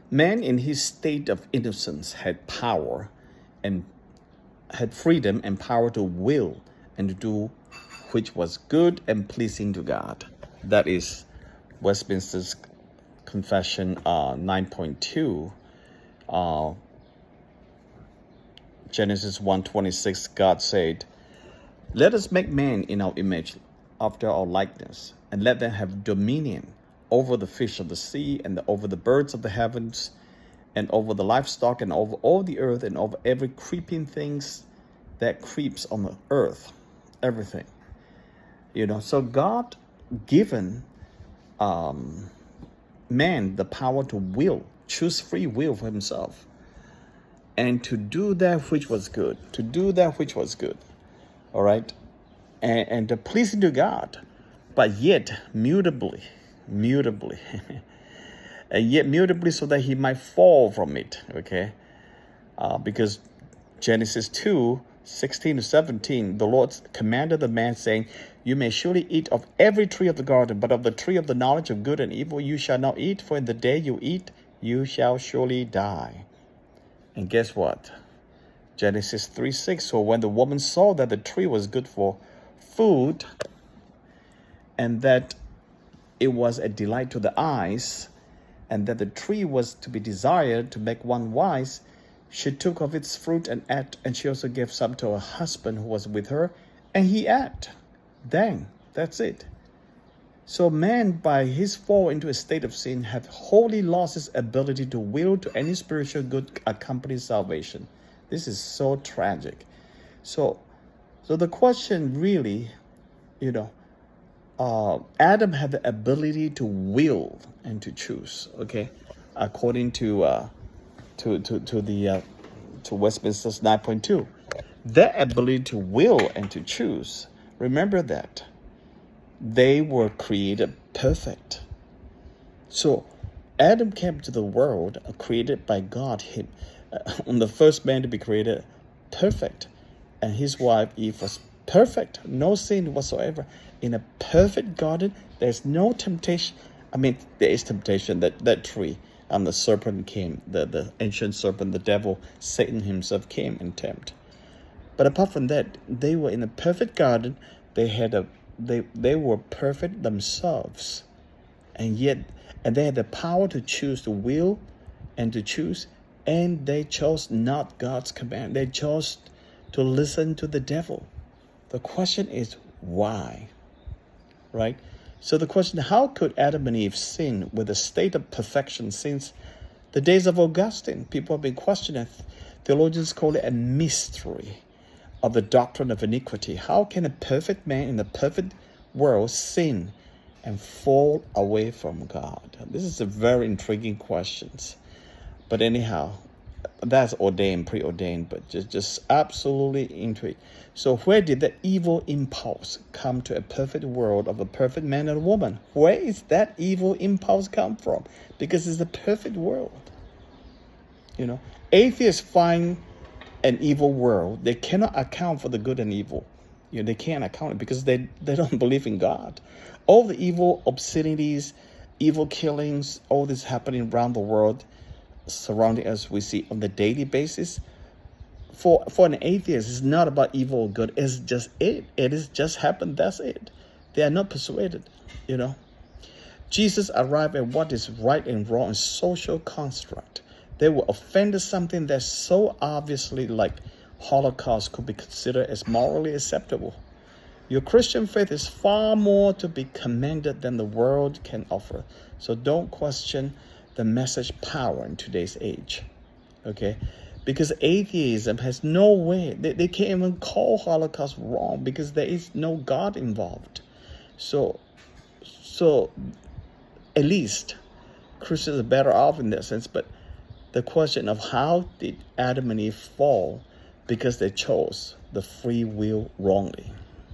Man in his state of innocence had power and had freedom and power to will and to do which was good and pleasing to God. That is Westminster's Confession 9.2. Genesis 1:26, God said, "Let us make man in our image, after our likeness, and let them have dominion over the fish of the sea, and over the birds of the heavens, and over the livestock, and over all the earth, and over every creeping things that creeps on the earth." Everything. So God given man the power to will, choose free will for himself, and to do that which was good, all right, and to pleasing to God, but yet mutably, and yet mutably, so that he might fall from it, okay? Because Genesis 2:16-17, the Lord commanded the man, saying, "You may surely eat of every tree of the garden, but of the tree of the knowledge of good and evil you shall not eat, for in the day you eat, you shall surely die." And guess what? Genesis 3:6, so when the woman saw that the tree was good for food, and that it was a delight to the eyes, and that the tree was to be desired to make one wise, she took of its fruit and ate, and she also gave some to her husband who was with her, and he ate. Dang, that's it. So man, by his fall into a state of sin, had wholly lost his ability to will to any spiritual good accompany salvation. This is so tragic. So the question really, Adam had the ability to will and to choose. Okay, according to Westminster's 9.2, that ability to will and to choose. Remember that they were created perfect. So Adam came to the world created by God, the first man to be created perfect, and his wife Eve was perfect, no sin whatsoever. In a perfect garden, there's no temptation. There is temptation, that tree, and the serpent came, the ancient serpent, the devil, Satan himself came and tempted. But apart from that, they were in a perfect garden. They were perfect themselves, and they had the power to choose, to will and to choose, and they chose not God's command. They chose to listen to the devil. The question is why, right? So the question, how could Adam and Eve sin with a state of perfection since the days of Augustine? People have been questioning. Theologians call it a mystery of the doctrine of iniquity. How can a perfect man in a perfect world sin and fall away from God? This is a very intriguing question. But anyhow, that's preordained, but just absolutely intrigued. So where did the evil impulse come to a perfect world of a perfect man and a woman? Where is that evil impulse come from? Because it's a perfect world. Atheists find an evil world. They cannot account for the good and evil. They can't account it because they don't believe in God. All the evil obscenities, evil killings, all this happening around the world, surrounding us, we see on the daily basis. For an atheist, it's not about evil or good. It's just it. It is just happened. That's it. They are not persuaded. Jesus arrived at what is right and wrong in social construct. They were offended something that's so obviously like Holocaust could be considered as morally acceptable. Your Christian faith is far more to be commended than the world can offer. So don't question the message power in today's age. Okay? Because atheism has no way. They can't even call Holocaust wrong because there is no God involved. So at least Christians are better off in that sense. But the question of how did Adam and Eve fall? Because they chose the free will wrongly.